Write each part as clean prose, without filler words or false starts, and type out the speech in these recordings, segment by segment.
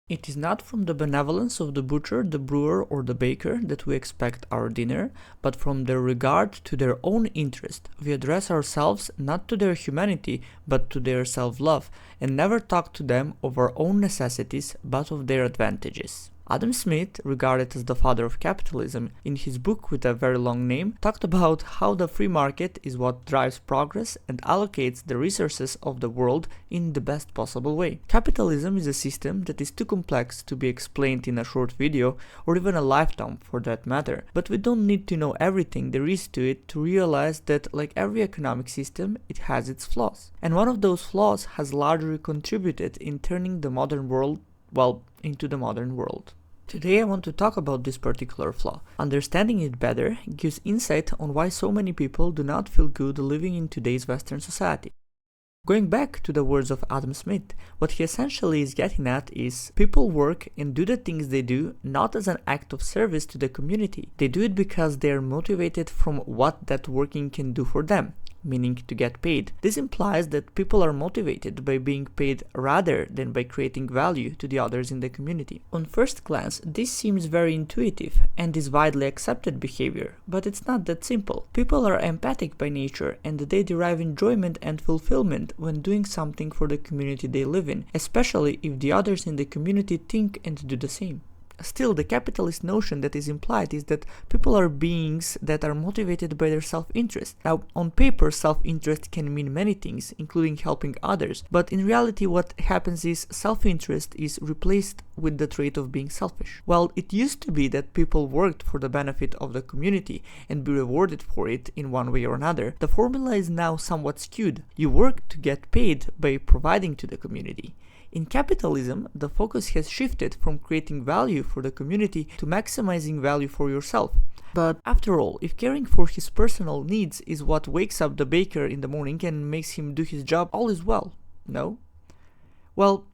It is not from the benevolence of the butcher, the brewer, or the baker that we expect our dinner, but from their regard to their own interest. We address ourselves not to their humanity, but to their self-love, and never talk to them of our own necessities, but of their advantages. Adam Smith, regarded as the father of capitalism, in his book with a very long name, talked about how the free market is what drives progress and allocates the resources of the world in the best possible way. Capitalism is a system that is too complex to be explained in a short video, or even a lifetime for that matter, but we don't need to know everything there is to it to realize that, like every economic system, it has its flaws. And one of those flaws has largely contributed in turning the modern world, into the modern world. Today I want to talk about this particular flaw. Understanding it better gives insight on why so many people do not feel good living in today's Western society. Going back to the words of Adam Smith, what he essentially is getting at is people work and do the things they do not as an act of service to the community. They do it because they are motivated from what that working can do for them, meaning to get paid. This implies that people are motivated by being paid rather than by creating value to the others in the community. On first glance, this seems very intuitive and is widely accepted behavior, but it's not that simple. People are empathic by nature and they derive enjoyment and fulfillment when doing something for the community they live in, especially if the others in the community think and do the same. Still, the capitalist notion that is implied is that people are beings that are motivated by their self-interest. Now, on paper, self-interest can mean many things, including helping others, but in reality what happens is self-interest is replaced with the trait of being selfish. While it used to be that people worked for the benefit of the community and be rewarded for it in one way or another, the formula is now somewhat skewed. You work to get paid by providing to the community. In capitalism, the focus has shifted from creating value for the community to maximizing value for yourself. But after all, if caring for his personal needs is what wakes up the baker in the morning and makes him do his job, all is well. No? Well,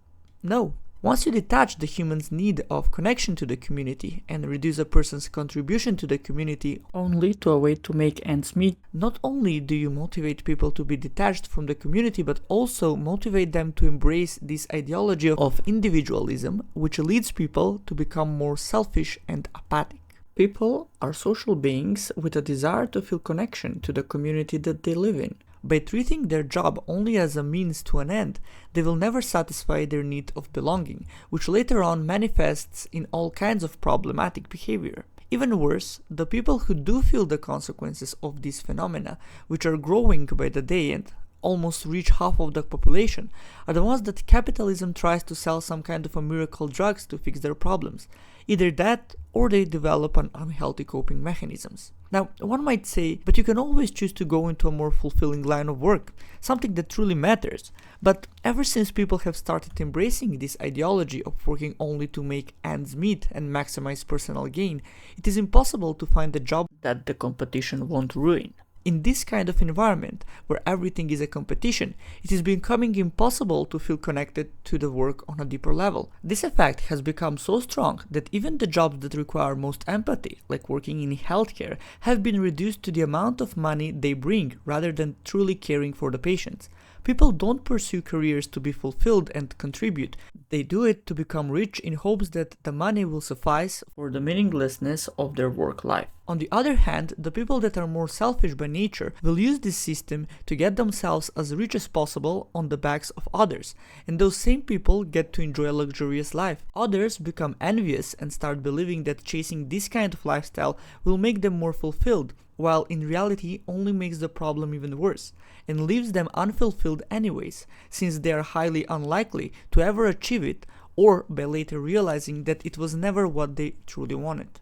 no. Once you detach the human's need of connection to the community and reduce a person's contribution to the community only to a way to make ends meet, not only do you motivate people to be detached from the community, but also motivate them to embrace this ideology of individualism, which leads people to become more selfish and apathic. People are social beings with a desire to feel connection to the community that they live in. By treating their job only as a means to an end, they will never satisfy their need of belonging, which later on manifests in all kinds of problematic behavior. Even worse, the people who do feel the consequences of these phenomena, which are growing by the day and almost reach half of the population, are the ones that capitalism tries to sell some kind of a miracle drugs to fix their problems. Either that, or they develop an unhealthy coping mechanisms. Now, one might say, but you can always choose to go into a more fulfilling line of work, something that truly matters. But ever since people have started embracing this ideology of working only to make ends meet and maximize personal gain, it is impossible to find a job that the competition won't ruin. In this kind of environment, where everything is a competition, it is becoming impossible to feel connected to the work on a deeper level. This effect has become so strong that even the jobs that require most empathy, like working in healthcare, have been reduced to the amount of money they bring rather than truly caring for the patients. People don't pursue careers to be fulfilled and contribute. They do it to become rich in hopes that the money will suffice for the meaninglessness of their work life. On the other hand, the people that are more selfish by nature will use this system to get themselves as rich as possible on the backs of others, and those same people get to enjoy a luxurious life. Others become envious and start believing that chasing this kind of lifestyle will make them more fulfilled, while in reality only makes the problem even worse, and leaves them unfulfilled anyways, since they are highly unlikely to ever achieve it, or by later realizing that it was never what they truly wanted.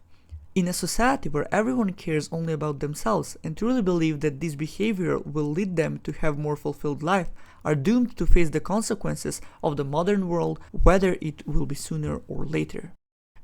In a society where everyone cares only about themselves and truly believe that this behavior will lead them to have more fulfilled life, are doomed to face the consequences of the modern world, whether it will be sooner or later.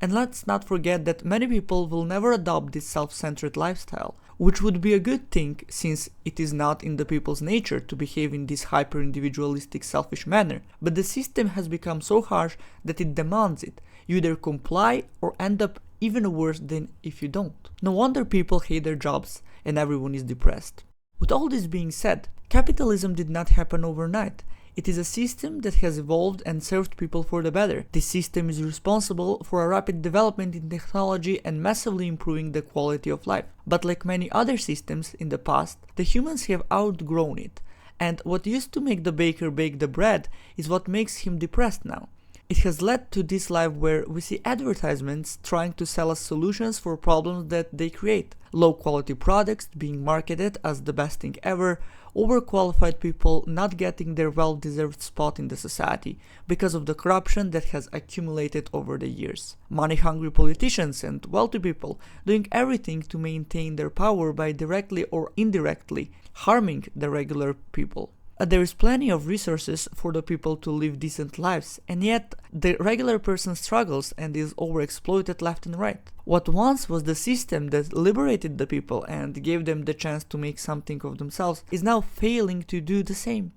And let's not forget that many people will never adopt this self-centered lifestyle, which would be a good thing since it is not in the people's nature to behave in this hyper-individualistic selfish manner, but the system has become so harsh that it demands it. You either comply or end up even worse than if you don't. No wonder people hate their jobs and everyone is depressed. With all this being said, capitalism did not happen overnight. It is a system that has evolved and served people for the better. This system is responsible for a rapid development in technology and massively improving the quality of life. But like many other systems in the past, the humans have outgrown it. And what used to make the baker bake the bread is what makes him depressed now. It has led to this life where we see advertisements trying to sell us solutions for problems that they create. Low quality products being marketed as the best thing ever, overqualified people not getting their well-deserved spot in the society because of the corruption that has accumulated over the years. Money-hungry politicians and wealthy people doing everything to maintain their power by directly or indirectly harming the regular people. There is plenty of resources for the people to live decent lives, and yet the regular person struggles and is overexploited left and right. What once was the system that liberated the people and gave them the chance to make something of themselves is now failing to do the same.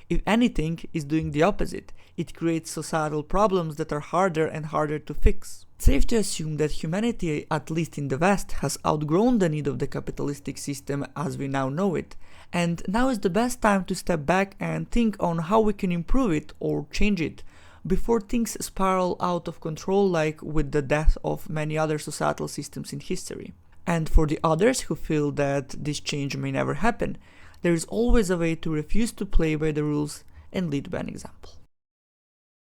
If anything, is doing the opposite. It creates societal problems that are harder and harder to fix. It's safe to assume that humanity, at least in the West, has outgrown the need of the capitalistic system as we now know it, and now is the best time to step back and think on how we can improve it or change it before things spiral out of control like with the death of many other societal systems in history. And for the others who feel that this change may never happen, there is always a way to refuse to play by the rules and lead by an example.